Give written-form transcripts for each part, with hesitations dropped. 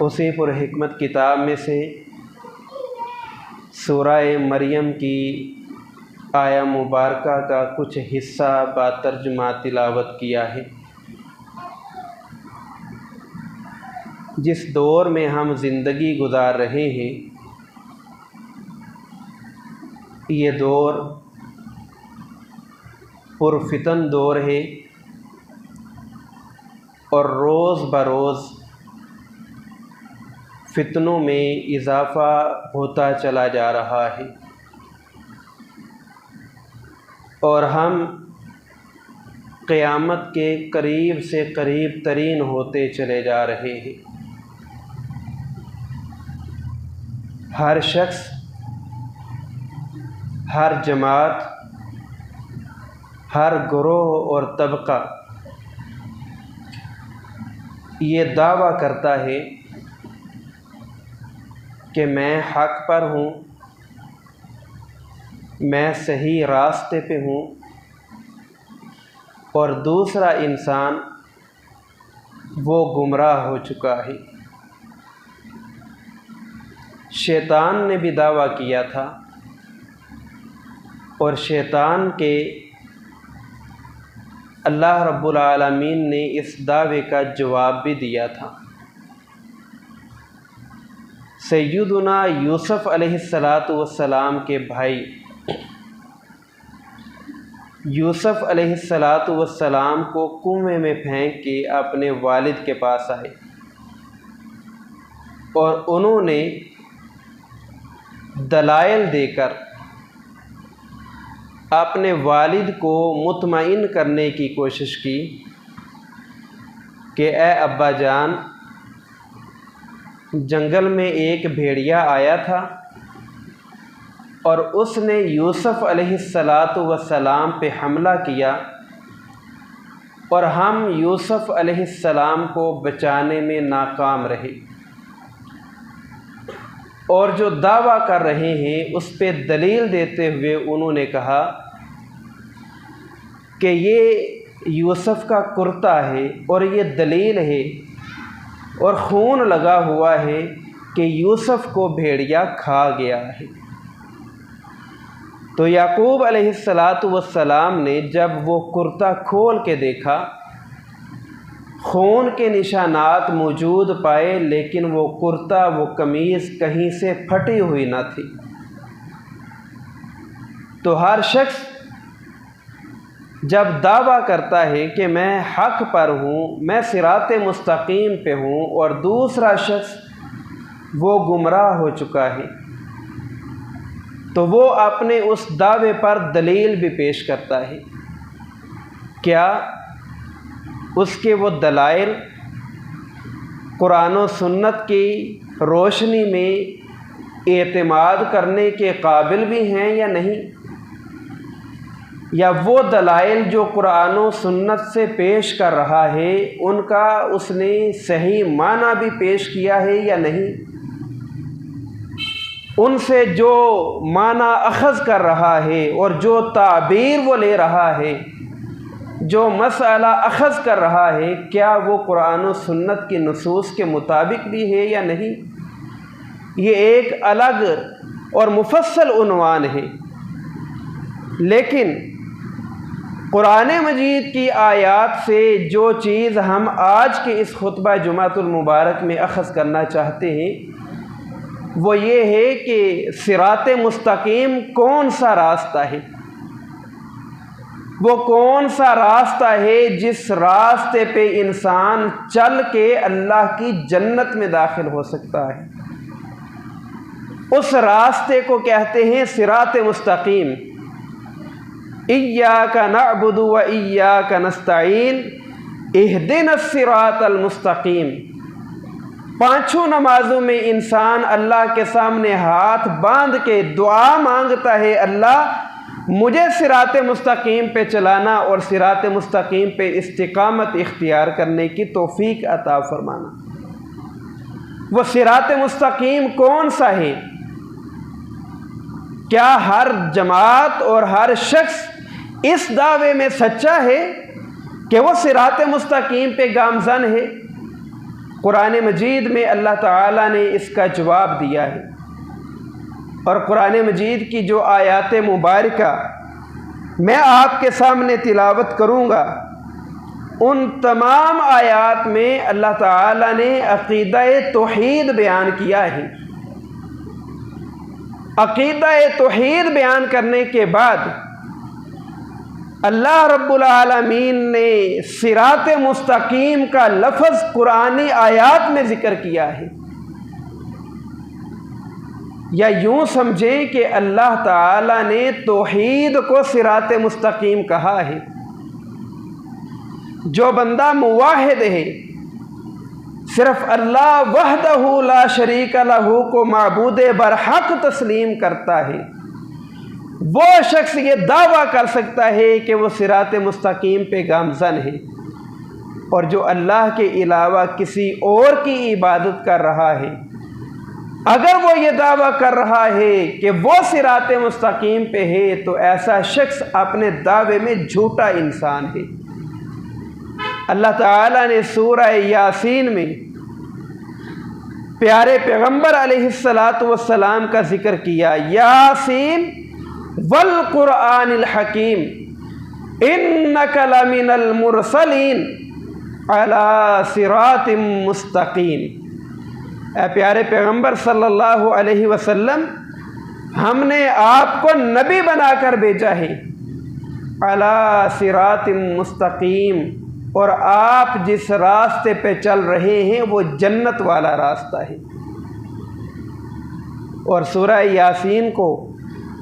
उसी पुरहिकमत किताब में से सूरह मरियम की आया मुबारका का कुछ हिस्सा बातर्जुमा तिलावत किया है। जिस दौर में हम ज़िंदगी गुजार रहे हैं, ये दौर पुरफितन दौर है और रोज़ बरोज़ फितनों में इजाफ़ा होता चला जा रहा है और हम क़यामत के करीब से करीब तरीन होते चले जा रहे हैं। हर शख्स, हर जमात, हर ग्रोह और तबका ये दावा करता है कि मैं हक़ पर हूँ, मैं सही रास्ते पे हूँ, और दूसरा इंसान वो गुमराह हो चुका है। शैतान ने भी दावा किया था और शैतान के अल्लाह रब्बुल आलमीन ने इस दावे का जवाब भी दिया था। सैयदुना यूसुफ़ अलैहिस्सलातु वस्सलाम के भाई यूसुफ़ अलैहिस्सलातु वस्सलाम को कुएं में फेंक के अपने वालिद के पास आए और उन्होंने दलाइल देकर अपने वालिद को मुतमईन करने की कोशिश की कि ए अब्बा जान, जंगल में एक भेड़िया आया था और उसने यूसुफ़ अलैहिस्सलातु वस्सलाम पे हमला किया और हम यूसुफ़ अलैहिस्सलाम को बचाने में नाकाम रहे, और जो दावा कर रहे हैं उस पे दलील देते हुए उन्होंने कहा कि ये यूसुफ़ का कुर्ता है और ये दलील है और खून लगा हुआ है कि यूसुफ़ को भेड़िया खा गया है। तो याकूब अलैहिस्सलातु वस्सलाम ने जब वो कुर्ता खोल के देखा, खून के निशानात मौजूद पाए, लेकिन वो कुर्ता, वो कमीज़ कहीं से फटी हुई न थी। तो हर शख्स जब दावा करता है कि मैं हक़ पर हूँ, मैं सिराते मुस्तकीम पे हूँ, और दूसरा शख्स वो गुमराह हो चुका है, तो वो अपने उस दावे पर दलील भी पेश करता है। क्या उसके वो दलाइल कुरान और सुन्नत की रोशनी में एतमाद करने के काबिल भी हैं या नहीं, या वो दलाइल जो कुरान और सुन्नत से पेश कर रहा है उनका उसने सही माना भी पेश किया है या नहीं, उनसे जो माना अख़ज़ कर रहा है और जो ताबीर वो ले रहा है, जो मसला अख़ज़ कर रहा है, क्या वो कुरान और सुन्नत की नुसूस के मुताबिक भी है या नहीं। ये एक अलग और मुफस्सल उन्वान है। लेकिन कुरान मजीद की आयात से जो चीज़ हम आज के इस खुतबा जुमातुल मुबारक में अख़ज़ करना चाहते हैं वो ये है कि सिराते मुस्तकीम कौन सा रास्ता है, वो कौन सा रास्ता है जिस रास्ते पे इंसान चल के अल्लाह की जन्नत में दाखिल हो सकता है। उस रास्ते को कहते हैं सिराते मुस्तकीम। इय्याका नअबुदु व इय्याका नस्तईन इहदिनस सिरातल मुस्तकीम। पांचों नमाजों में इंसान अल्लाह के सामने हाथ बांध के दुआ मांगता है, अल्लाह मुझे सिराते मुस्तकीम पे चलाना और सिराते मुस्तकीम पे इस्तिकामत इख्तियार करने की तौफीक अता फरमाना। वो सिराते मुस्तकीम कौन सा है? क्या हर जमात और हर शख्स इस दावे में सच्चा है कि वो सिराते मुस्तकीम पे गामज़न है? कुरान मजीद में अल्लाह ताला ने इसका जवाब दिया है। और कुरान मजीद की जो आयात मुबारका मैं आपके सामने तिलावत करूँगा, उन तमाम आयात में अल्लाह ताला ने अक़ीदा तौहीद बयान किया है। अक़ीदा तौहीद बयान करने के बाद अल्लाह रब्बुल आलमीन ने सिरात मुस्तकीम का लफ्ज़ कुरानी आयात में ज़िक्र किया है। या यूँ समझें कि अल्लाह ताला ने तौहीद को सिरात मुस्तकीम कहा है। जो बंदा मुवाहिद है, सिर्फ अल्लाह वहदहू ला शरीक लहू को माबूद बरहक तस्लीम करता है, वो शख्स ये दावा कर सकता है कि वो सिरात मुस्तकीम पे गामज़न है। और जो अल्लाह के अलावा किसी और की इबादत कर रहा है, अगर वो ये दावा कर रहा है कि वो सिरात मुस्तकीम पे है, तो ऐसा शख्स अपने दावे में झूठा इंसान है। अल्लाह ताला ने सूरह यासीन में प्यारे पैगम्बर अलैहिस्सलातु वस्सलाम का जिक्र किया, यासीन वल कुरआनिल हकीम इन्नका लमिनल मुरसलीन अला सिरातिम मुस्तकीम। ऐ प्यारे पैगम्बर सल्लल्लाहु अलैहि वसल्लम, हमने आपको नबी बनाकर भेजा है, अला सिरातिम मुस्तकीम, और आप जिस रास्ते पे चल रहे हैं वो जन्नत वाला रास्ता है। और सूरह यासीन को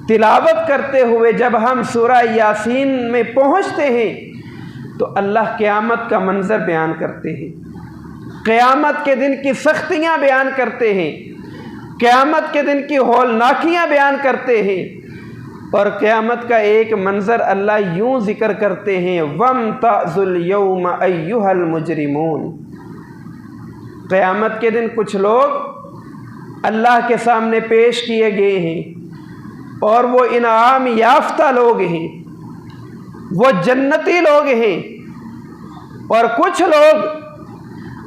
तिलावत करते हुए जब हम सूरह यासीन में पहुँचते हैं तो अल्लाह क़यामत का मंज़र बयान करते हैं, क़यामत के दिन की सख्तियाँ बयान करते हैं, क़यामत के दिन की हौलनाकियाँ बयान करते हैं। और क़यामत का एक मंज़र अल्लाह यूँ ज़िक्र करते हैं, वम्ताज़ुल यौम अय्युहल मुजरिमून। क़यामत के दिन कुछ लोग अल्लाह के सामने पेश किए गए हैं और वो इनाम याफ्ता लोग हैं, वो जन्नती लोग हैं। और कुछ लोग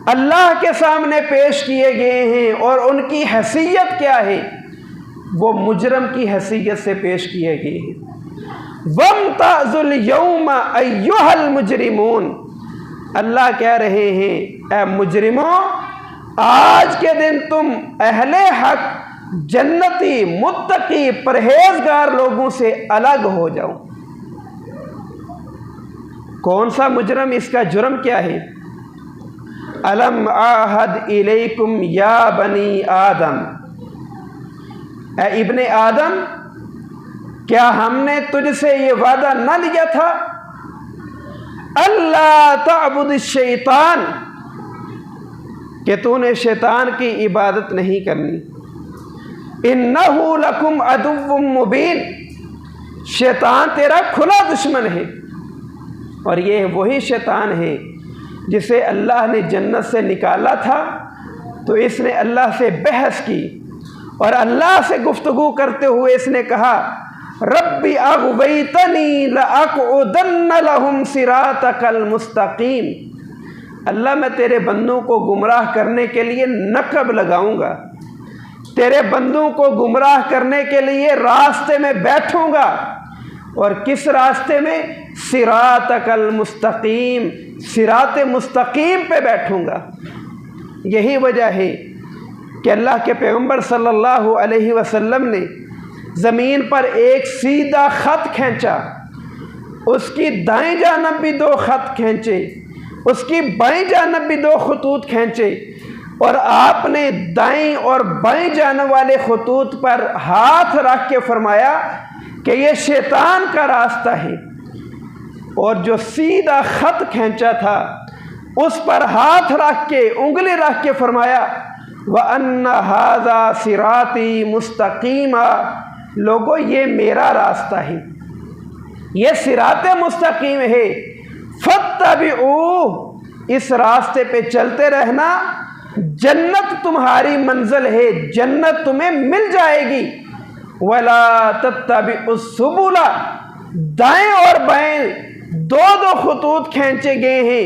अल्लाह के सामने पेश किए गए हैं और उनकी हैसियत क्या है, वो मुजरम की हैसियत से पेश किए गए हैं। वम्ताज़ुल यौम अय्युहल मुजरिमून, अल्लाह कह रहे हैं, ऐ मुजरिमों, आज के दिन तुम अहले हक, जन्नती, मुत्तकी, परहेजगार लोगों से अलग हो जाओ। कौन सा मुजरम, इसका जुर्म क्या है? अलम आहद इलैकुम या बनी आदम, ऐ इब्ने आदम, क्या हमने तुझसे ये वादा न लिया था, अल्लाह ताबुद शैतान, कि तूने शैतान की इबादत नहीं करनी, इन्नहु लकुम अदुव्वुम मुबीन, शैतान तेरा खुला दुश्मन है। और ये वही शैतान है जिसे अल्लाह ने जन्नत से निकाला था, तो इसने अल्लाह से बहस की और अल्लाह से गुफ्तगू करते हुए इसने कहा, रब्बी अग़वैतनी लअक़उदन्न लहुम सिरातकल मुस्तकीम, अल्लाह मैं तेरे बंदों को गुमराह करने के लिए नक़ब लगाऊंगा, तेरे बंदों को गुमराह करने के लिए रास्ते में बैठूंगा। और किस रास्ते में? सिरातकल मुस्तकीम, सिरात मुस्तकीम पे बैठूंगा। यही वजह है कि अल्लाह के पैगम्बर सल्लल्लाहु अलैहि वसल्लम ने ज़मीन पर एक सीधा ख़त खींचा, उसकी दाएं जानब भी दो ख़त खींचे, उसकी बाएं जानब भी दो खतूत खींचे, और आपने दाएं और बाएं जानब वाले खतूत पर हाथ रख के फरमाया कि ये शैतान का रास्ता है। और जो सीधा ख़त खींचा था उस पर हाथ रख के, उंगली रख के फरमाया, व अन्ना हाज़ा सिराती मुस्तकीमा, लोगों ये मेरा रास्ता है, ये सिरात मुस्तकीम है, फत्तबिऊ, इस रास्ते पे चलते रहना, जन्नत तुम्हारी मंजिल है, जन्नत तुम्हें मिल जाएगी। वला तत्तबिउस सुबुला, दाएं और बाएं दो दो खतूत खींचे गए हैं,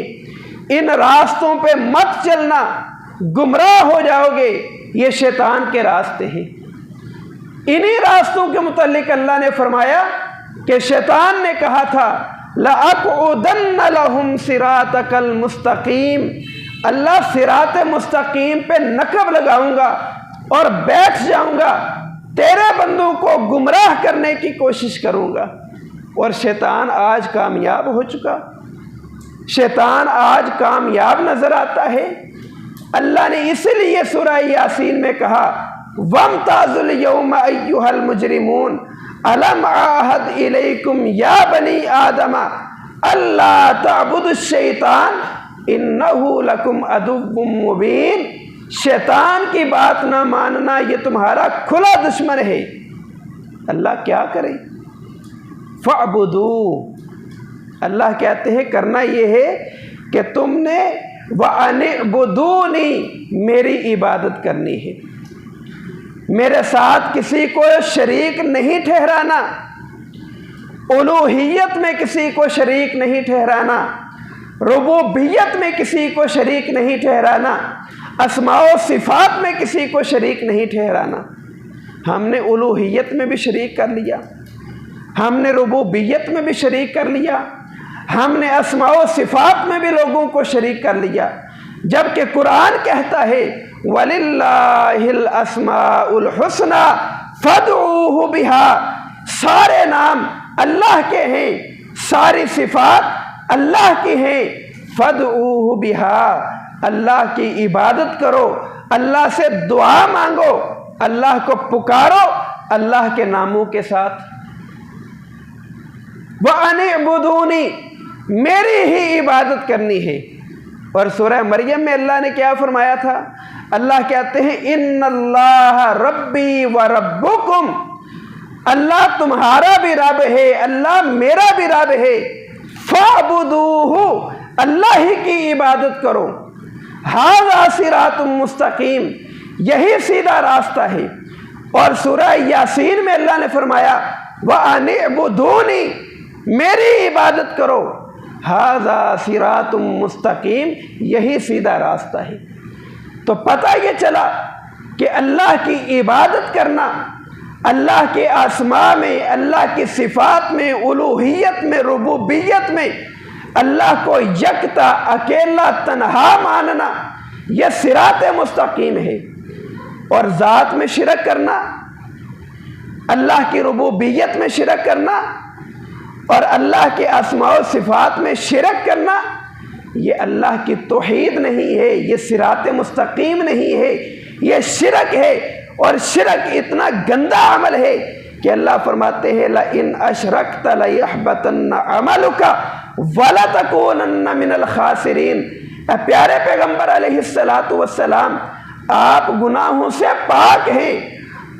इन रास्तों पे मत चलना, गुमराह हो जाओगे। ये शैतान के रास्ते हैं। इन्हीं रास्तों के मुतालिक अल्लाह ने फरमाया कि शैतान ने कहा था लअक़उदन्न लहुम सिरातकल मुस्तकीम, अल्लाह सिरात मुस्तकीम पे नकब लगाऊंगा और बैठ जाऊंगा, तेरे बंदों को गुमराह करने की कोशिश करूंगा। और शैतान आज कामयाब हो चुका, शैतान आज कामयाब नजर आता है। अल्लाह ने इसलिए सूरह यासीन में कहा वमताजुल यौमा अय्युहल मुजरिमून अलम आहद इलैकुम या बनी आदम अल्ला ताबुदुश शैतान इन्नहु लकुम अदुव्वुम मुबीन। शैतान की बात ना मानना ये तुम्हारा खुला दुश्मन है। अल्लाह क्या करे? फअबुदू, अल्लाह कहते हैं करना ये है कि तुमने वअनिअबुदूनी, मेरी इबादत करनी है, मेरे साथ किसी को शरीक नहीं ठहराना, उलूहियत में किसी को शरीक नहीं ठहराना, रुबूबियत में किसी को शरीक नहीं ठहराना, अस्माओ सिफात में किसी को शरीक नहीं ठहराना। हमने उलूहियत में भी शरीक कर लिया, हमने रुबूबियत में भी शरीक कर लिया, हमने अस्माओ सिफात में भी लोगों को शरीक कर लिया। जबकि कुरान कहता है वलिल्लाहिल अस्माउल हुस्ना फदऊहु बिहा, सारे नाम अल्लाह के हैं, सारी सिफात अल्लाह की हैं। फदऊहु बिहा, अल्लाह की इबादत करो, अल्लाह से दुआ मांगो, अल्लाह को पुकारो अल्लाह के नामों के साथ। वअनिअबुदूनी, मेरी ही इबादत करनी है। और सूरह मरियम में अल्लाह ने क्या फरमाया था? अल्लाह कहते हैं इन्नल्लाह रब्बी व रब्बुकुम, अल्लाह तुम्हारा भी रब है, अल्लाह मेरा भी रब है। फअबुदूहु, अल्लाह ही की इबादत करो। हाज़ा सिरातुम मुस्तकीम, यही सीधा रास्ता है। और सूरह यासीन में अल्लाह ने फरमाया वअनिअबुदूनी, मेरी इबादत करो। हाज़ा सिरातुम मुस्तकीम, यही सीधा रास्ता है। तो पता ये चला कि अल्लाह की इबादत करना, अल्लाह के आसमा में, अल्लाह की सिफात में, उलूहियत में, रुबूबियत में अल्लाह को यकता, अकेला, तन्हा मानना, यह सिरात मुस्तकीम है। और ज़ात में शिरक करना, अल्लाह की रुबूबियत में शिरक करना और अल्लाह के अस्मा व सिफात में शिरक करना, ये अल्लाह की तौहीद नहीं है, ये सिरात मुस्तकीम नहीं है, ये शिरक है। और शिरक इतना गंदा अमल है कि अल्लाह फरमाते हैं ला इन अशरकत लयहबतन्न अमलुका वला तकूनन्न मिनल खासिरीन। प्यारे पैगंबर अलैहिस्सलातु वस्सलाम, आप गुनाहों से पाक हैं,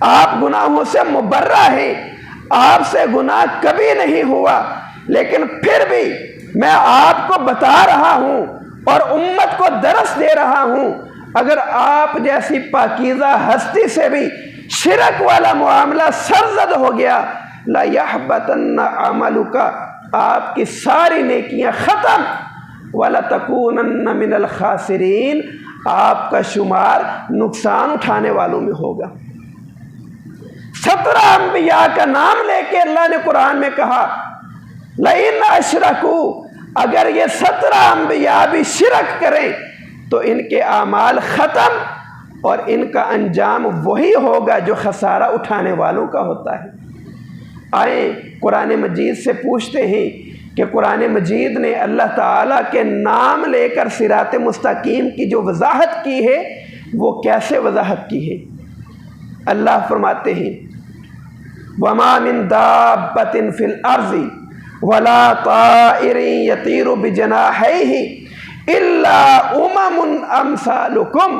आप गुनाहों से मुबर्रा हैं, आपसे गुनाह कभी नहीं हुआ, लेकिन फिर भी मैं आपको बता रहा हूं और उम्मत को दरस दे रहा हूं, अगर आप जैसी पाकीज़ा हस्ती से भी शिरक वाला मामला सरजद हो गया ला यहबतन्न अमलुका, आपकी सारी नेकियां खत्म, वला तकूनन्न मिनल खासिरीन, आपका शुमार नुकसान उठाने वालों में होगा। 17 अंबिया का नाम लेके अल्लाह ने कुरान में कहा लइन अशरकू, अगर ये 17 अंबिया भी शिरक करें तो इनके आमाल खत्म और इनका अंजाम वही होगा जो खसारा उठाने वालों का होता है। आए कुरान मजीद से पूछते हैं कि कुरान मजीद ने अल्लाह ताला के नाम लेकर सिरात मुस्तकीम की जो वजाहत की है वो कैसे वजाहत की है। अल्लाह फरमाते हैं वमा मिन दाब्बतिन फिल अर्ज़ि वला ताइरिन यतीरु बिजनाहिही इल्ला उममुन अमसालुकुम।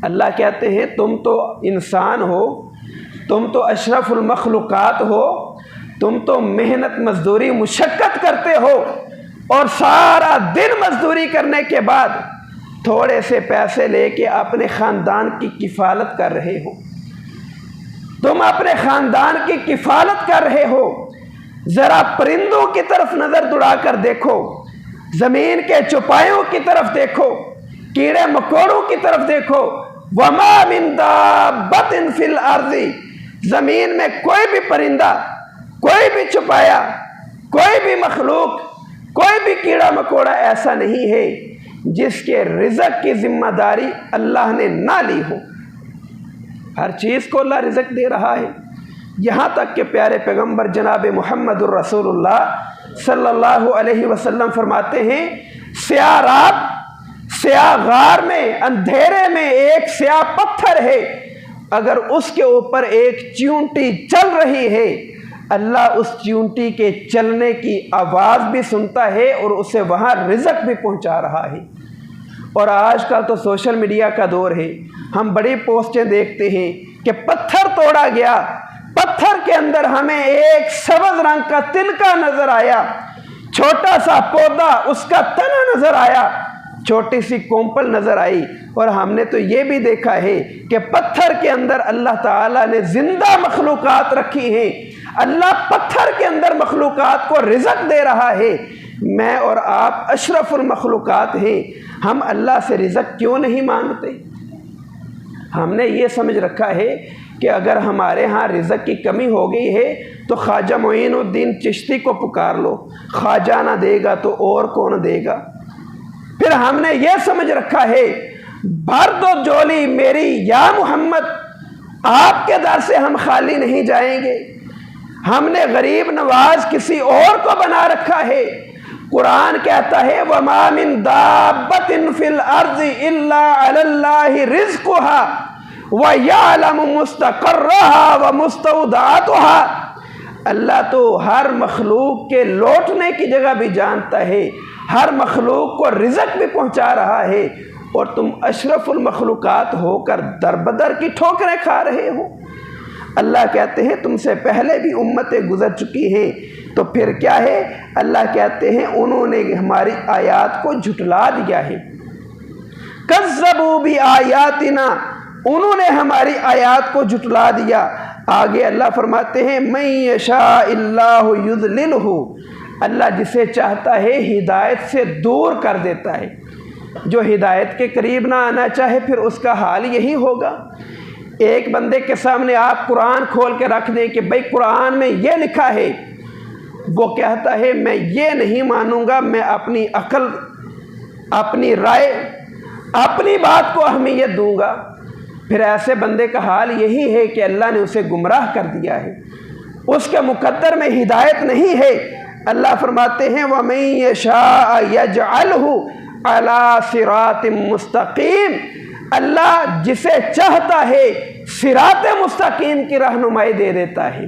अल्लाह कहते हैं तुम तो इंसान हो, तुम तो अशरफुल मखलूक़ात हो, तुम तो मेहनत मजदूरी मुशक्क़त करते हो और सारा दिन मजदूरी करने के बाद थोड़े से पैसे लेके अपने ख़ानदान की किफ़ालत कर रहे हो। तुम अपने ख़ानदान की किफ़ालत कर रहे हो। ज़रा परिंदों की तरफ नज़र दौड़ा कर देखो, ज़मीन के चौपायों की तरफ देखो, कीड़े मकोड़ों की तरफ देखो, वमा मिन दाब्बतिन फिल अर्ज़ी, जमीन में कोई भी परिंदा, कोई भी छुपाया, कोई भी मखलूक, कोई भी कीड़ा मकोड़ा ऐसा नहीं है जिसके रिज़्क़ की जिम्मेदारी अल्लाह ने ना ली हो। हर चीज़ को अल्लाह रिज़्क़ दे रहा है। यहाँ तक कि प्यारे पैगम्बर जनाब मुहम्मदुर रसूलुल्लाह सल्लल्लाहु अलैहि वसल्लम फरमाते हैं, स्याह रात, स्याह गार में, अंधेरे में एक स्याह पत्थर है, अगर उसके ऊपर एक चींटी चल रही है, अल्लाह उस चींटी के चलने की आवाज़ भी सुनता है और उसे वहाँ रिज़्क़ भी पहुँचा रहा है। और आजकल तो सोशल मीडिया का दौर है, हम बड़ी पोस्टें देखते हैं कि पत्थर तोड़ा गया, पत्थर के अंदर हमें एक सब्ज़ रंग का तिनका नजर आया, छोटा सा पौधा, उसका तना नजर आया, छोटी सी कोंपल नजर आई। और हमने तो ये भी देखा है कि पत्थर के अंदर अल्लाह ताला ने जिंदा मखलूकात रखी हैं। अल्लाह पत्थर के अंदर मखलूकात को रिज़्क़ दे रहा है। मैं और आप अशरफुल मखलूकात हैं, हम अल्लाह से रिज़्क़ क्यों नहीं मांगते? हमने ये समझ रखा है कि अगर हमारे यहाँ रिज़्क़ की कमी हो गई है तो ख्वाजा मोइनुद्दीन चिश्ती को पुकार लो, ख्वाजा ना देगा तो और कौन देगा। फिर हमने ये समझ रखा है, भर दो झोली मेरी या मोहम्मद, आपके दर से हम खाली नहीं जाएंगे। हमने गरीब नवाज किसी और को बना रखा है। कुरान कहता है, वमा मिन दाब्बतिन फिल अर्ज़ि इल्ला अलल्लाहि रिज़्क़ुहा व यअलमु मुस्तक़र्रहा व मुस्तौदातहा। अल्लाह तो हर मखलूक के लौटने की जगह भी जानता है, हर मखलूक को रिज़्क़ भी पहुंचा रहा है, और तुम अशरफुल मखलूकात होकर दरबदर की ठोकरें खा रहे हो। अल्लाह कहते हैं तुमसे पहले भी उम्मतें गुजर चुकी हैं, तो फिर क्या है? अल्लाह कहते हैं उन्होंने हमारी आयात को झुटला दिया है। कज़्ज़बू भी आयातिना, उन्होंने हमारी आयात को झुटला दिया। आगे अल्लाह फरमाते हैं, मैं यशाइल्लाहु युज़लिलहु, अल्लाह जिसे चाहता है हिदायत से दूर कर देता है। जो हिदायत के करीब ना आना चाहे फिर उसका हाल यही होगा। एक बंदे के सामने आप कुरान खोल के रख दें कि भाई कुरान में ये लिखा है, वो कहता है मैं ये नहीं मानूंगा, मैं अपनी अकल, अपनी राय, अपनी बात को अहमियत दूंगा। फिर ऐसे बंदे का हाल यही है कि अल्लाह ने उसे गुमराह कर दिया है, उसके मुकद्दर में हिदायत नहीं है। अल्लाह फरमाते हैं, वमन यशा यजअलहु अला सिरातिम मुस्तकीम, अल्लाह जिसे चाहता है सिरात मुस्तकीम की रहनुमाई दे देता है।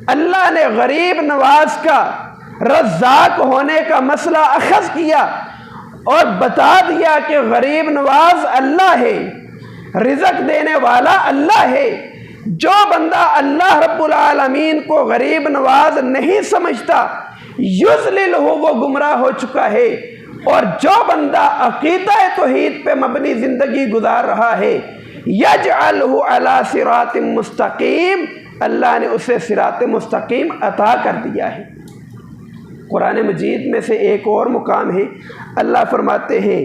अल्लाह ने गरीब नवाज का रज़्ज़ाक होने का मसला अखज़ किया और बता दिया कि गरीब नवाज अल्लाह है, रिज़्क़ देने वाला अल्लाह है। जो बंदा अल्लाह रब्बुल आलमीन को गरीब नवाज नहीं समझता, युज़लिलहु, वो गुमराह हो चुका है। और जो बंदा अक़ीदा तौहीद पे मबनी ज़िंदगी गुजार रहा है, यजअलहु अला सिरातिम मुस्तकीम, अल्लाह ने उसे सिरात मुस्तकीम अता कर दिया है। कुरान मजीद में से एक और मुकाम है, अल्लाह फरमाते हैं,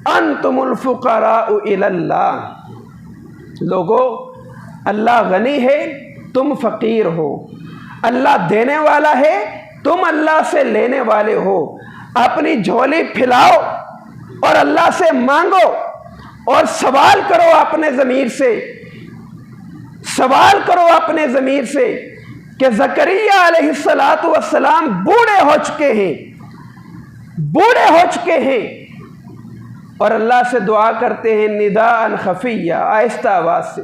अंतुमुल फुक़राउ इलल्लाह, लोगो अल्लाह गनी है, तुम फ़कीर हो। अल्लाह देने वाला है, तुम अल्लाह से लेने वाले हो। अपनी झोली फैलाओ और अल्लाह से मांगो और सवाल करो अपने ज़मीर से, सवाल करो अपने ज़मीर से कि ज़करिया अलैहिस्सलातु वस्सलाम बूढ़े हो चुके हैं, बूढ़े हो चुके हैं, और अल्लाह से दुआ करते हैं निदाअन खफिया, आहिस्ता आवाज़ से,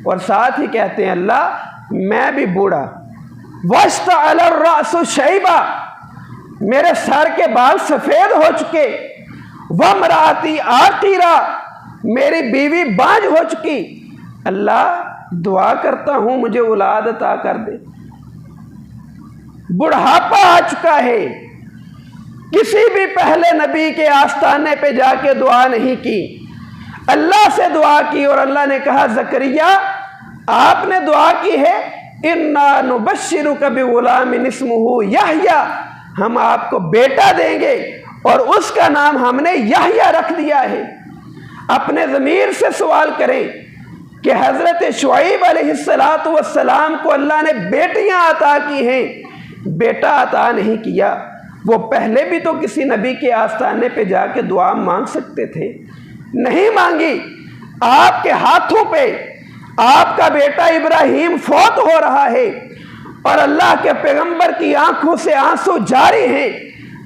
और साथ ही कहते हैं अल्लाह मैं भी बूढ़ा, वश्तअल अर्रअसु शैबा, मेरे सर के बाल सफ़ेद हो चुके, वमराती आक़िरा, मेरी बीवी बांझ हो चुकी। अल्लाह दुआ करता हूँ मुझे औलाद अता कर दे। बुढ़ापा आ चुका है, किसी भी पहले नबी के आस्थाने पे जाके दुआ नहीं की, अल्लाह से दुआ की, और अल्लाह ने कहा ज़करिया आपने दुआ की है, इन्ना नुबश्शिरुका बिग़ुलामिन इस्मुहु यहया, हम आपको बेटा देंगे और उसका नाम हमने यहया रख दिया है। अपने ज़मीर से सवाल करें कि हज़रत शुआइब अलैहिस्सलातु वस्सलाम को अल्लाह ने बेटियां अता की हैं, बेटा अता नहीं किया। वो पहले भी तो किसी नबी के आस्थाने पे जाके दुआ मांग सकते थे, नहीं मांगी। आपके हाथों पे आपका बेटा इब्राहीम फौत हो रहा है और अल्लाह के पैगंबर की आंखों से आंसू जारी हैं।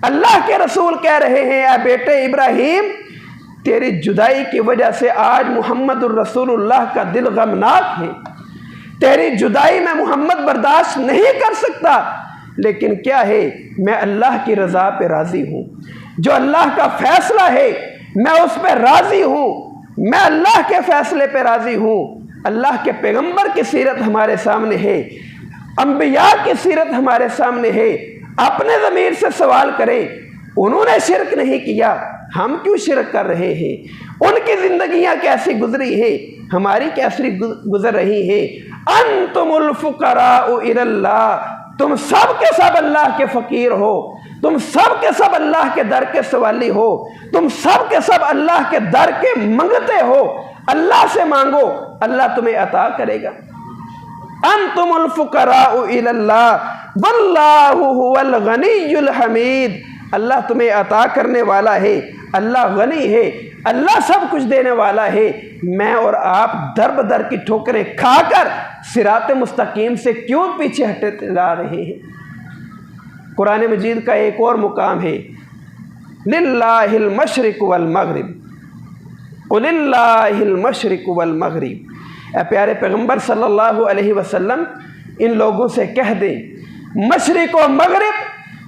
अल्लाह के रसूल कह रहे हैं, या बेटे इब्राहीम, तेरी जुदाई की वजह से आज मुहम्मदुर रसूलुल्लाह का दिल गमनाक है। तेरी जुदाई में मोहम्मद बर्दाश्त नहीं कर सकता, लेकिन क्या है, मैं अल्लाह की रज़ा पे राज़ी हूँ। जो अल्लाह का फैसला है मैं उस पर राज़ी हूँ, मैं अल्लाह के फैसले पे राज़ी हूँ। अल्लाह के पैगंबर की सीरत हमारे सामने है, अंबिया की सीरत हमारे सामने है। अपने ज़मीर से सवाल करें, उन्होंने शिरक नहीं किया, हम क्यों शिरक कर रहे हैं? उनकी ज़िंदगियाँ कैसी गुजरी है, हमारी कैसी गुजर रही है। अंतुमुल फुकराउ इलल्लाह, तुम सब के सब अल्लाह के फ़कीर हो, तुम सब के सब अल्लाह के दर के सवाली हो, तुम सब के सब अल्लाह के दर के मंगते हो। अल्लाह से मांगो, अल्लाह तुम्हें अता करेगा। अंतुमुल फुकराउ इलल्लाह वल्लाहु हुवल गनियुल हमीद, अल्लाह तुम्हें अता करने वाला है, अल्लाह गनी है, अल्लाह सब कुछ देने वाला है। मैं और आप दर बदर की ठोकरें खाकर सिरात मुस्तकीम से क्यों पीछे हटते जा रहे हैं? कुरान मजीद का एक और मुकाम है, लिल्लाहिल मशरिक वल मगरिब, कुलिल्लाहिल मशरिक वल मगरिब। प्यारे पैगंबर सल्लल्लाहु अलैहि वसल्लम, इन लोगों से कह दें, मशरिक व मगरिब,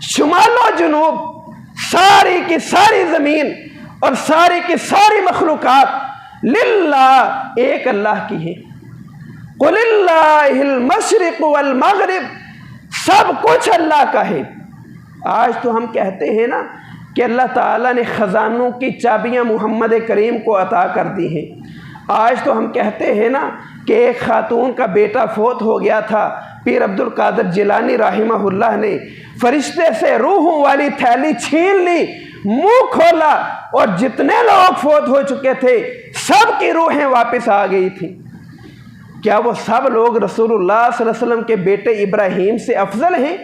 शुमाल व जुनूब, सारी की सारी ज़मीन और सारी की सारी मखलूक़ात लिल्लाह, एक अल्लाह की है। कुलिल्लाहिल मशरिक वल मगरिब, सब कुछ अल्लाह का है। आज तो हम कहते हैं ना कि अल्लाह ताला ने ख़जानों की चाबियाँ मोहम्मद करीम को अता कर दी हैं। आज तो हम कहते हैं ना कि एक खातून का बेटा फौत हो गया था, पीर अब्दुल कादिर जिलानी राहिमहुल्लाह ने फरिश्ते से रूहों वाली थैली छीन ली, मुंह खोला और जितने लोग फौत हो चुके थे सब की रूहें वापस आ गई थी। क्या वो सब लोग रसूलुल्लाह सल्लल्लाहु अलैहि वसल्लम के बेटे इब्राहीम से अफजल हैं?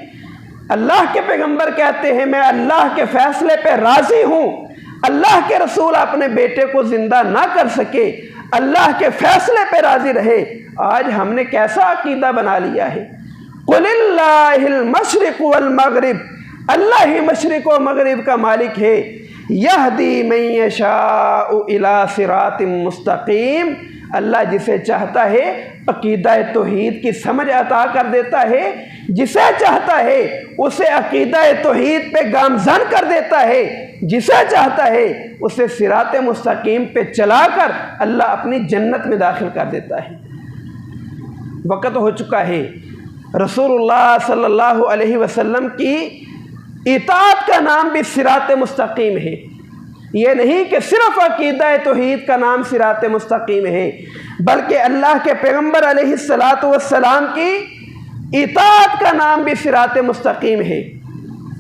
अल्लाह के पैगंबर कहते हैं, मैं अल्लाह के फैसले पे राज़ी हूँ। अल्लाह के रसूल अपने बेटे को जिंदा ना कर सके, अल्लाह के फैसले पे राज़ी रहे। आज हमने कैसा अकीदा बना लिया है, कुलिल्लाहिल मशरिक वल मगरिब, अल्लाह ही मशरिक व मगरिब का मालिक है। यहदी मन यशाउ इला सिरातिम मुस्तकीम, अल्लाह जिसे चाहता है अकीदा तौहीद की समझ अता कर देता है, जिसे चाहता है उसे अकीदा तौहीद पे गामज़न कर देता है, जिसे चाहता है उसे सिरात मुस्तकीम पे चलाकर अल्लाह अपनी जन्नत में दाखिल कर देता है। वक़्त हो चुका है रसूलुल्लाह सल्लल्लाहु अलैहि वसल्लम की इताअत का नाम भी सिरात मुस्तकीम है। ये नहीं कि सिर्फ अकीदा तौहीद का नाम सिरात मुस्तकीम है, बल्कि अल्लाह के पैगंबर अलैहिस्सलातु वस्सलाम की इताअत का नाम भी सिरात मुस्तकीम है।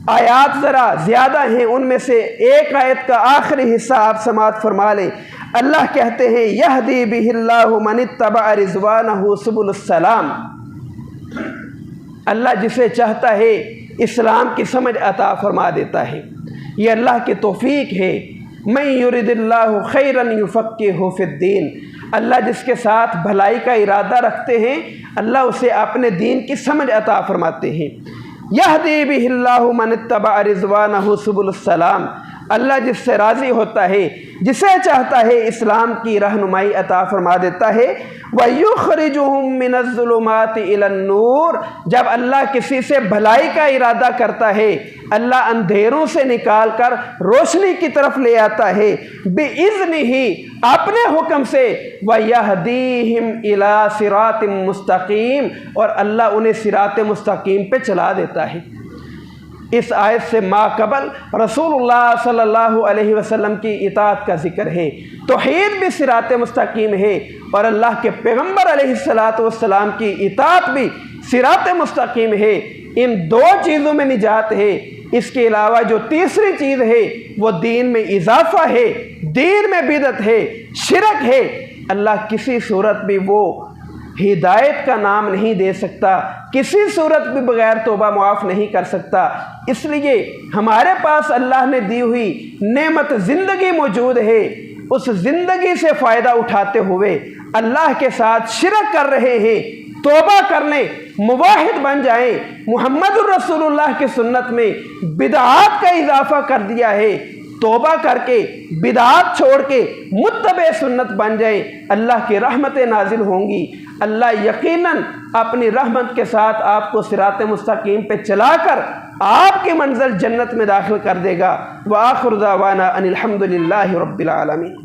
आयात ज़रा ज़्यादा हैं, उनमें से एक आयत का आखिरी हिस्सा आप समाअत फरमा लें। अल्लाह कहते हैं, यहदी बिहिल्लाहु मनित्तबअ रिज़वानहु सुबुलुस सलाम, अल्लाह जिसे चाहता है इस्लाम की समझ अता फरमा देता है। ये अल्लाह की तौफीक है। मैं युरिदिल्लाहु खैरन युफ़क्किहु फिद्दीन, अल्लाह जिसके साथ भलाई का इरादा रखते हैं अल्लाह उसे अपने दीन की समझ अता फरमाते हैं। यहदी बिहिल्लाहु मनित्तबअ रिज़वानहु सुबुलुस सलाम, अल्लाह जिससे राज़ी होता है, जिसे चाहता है इस्लाम की रहनुमाई अता फरमा देता है। व युखरिजुहुम मिनज़्ज़ुलुमाति इलन-नूर, जब अल्लाह किसी से भलाई का इरादा करता है अल्लाह अंधेरों से निकाल कर रोशनी की तरफ ले आता है, बिइज़्निही, अपने हुक्म से। व यहदीहिम इला सिरातिम मुस्तकीम, और अल्लाह उन्हें सिरात मुस्तकीम पे चला देता है। इस आयत से माकबल रसूलुल्लाह सल्लल्लाहु अलैहि वसल्लम की इताअत का जिक्र है। तौहीद भी सिरात मुस्तकीम है और अल्लाह के पैगंबर अलैहिस्सलातु वस्सलाम की इताअत भी सिरात मुस्तकीम है। इन दो चीज़ों में निजात है। इसके अलावा जो तीसरी चीज़ है वो दीन में इजाफा है, दीन में बिदअत है, शिरक है। अल्लाह किसी सूरत भी वो हिदायत का नाम नहीं दे सकता, किसी सूरत भी बगैर तौबा मुआफ़ नहीं कर सकता। इसलिए हमारे पास अल्लाह ने दी हुई नेमत ज़िंदगी मौजूद है, उस ज़िंदगी से फ़ायदा उठाते हुए अल्लाह के साथ शिरक कर रहे हैं, तौबा कर लें, मुवाहिद बन जाएं। मुहम्मद रसूलुल्लाह की सुन्नत में बिदआत का इजाफा कर दिया है, तौबा करके बिदआत छोड़ के मुत्तबे सुन्नत बन जाए, अल्लाह की रहमतें नाजिल होंगी। अल्लाह यकीनन अपनी रहमत के साथ आपको सिराते मुस्तकीम पे चलाकर आपकी मंजिल जन्नत में दाखिल कर देगा। व आखिर दावाना अनिल हम्दुलिल्लाहि रब्बिल आलमीन।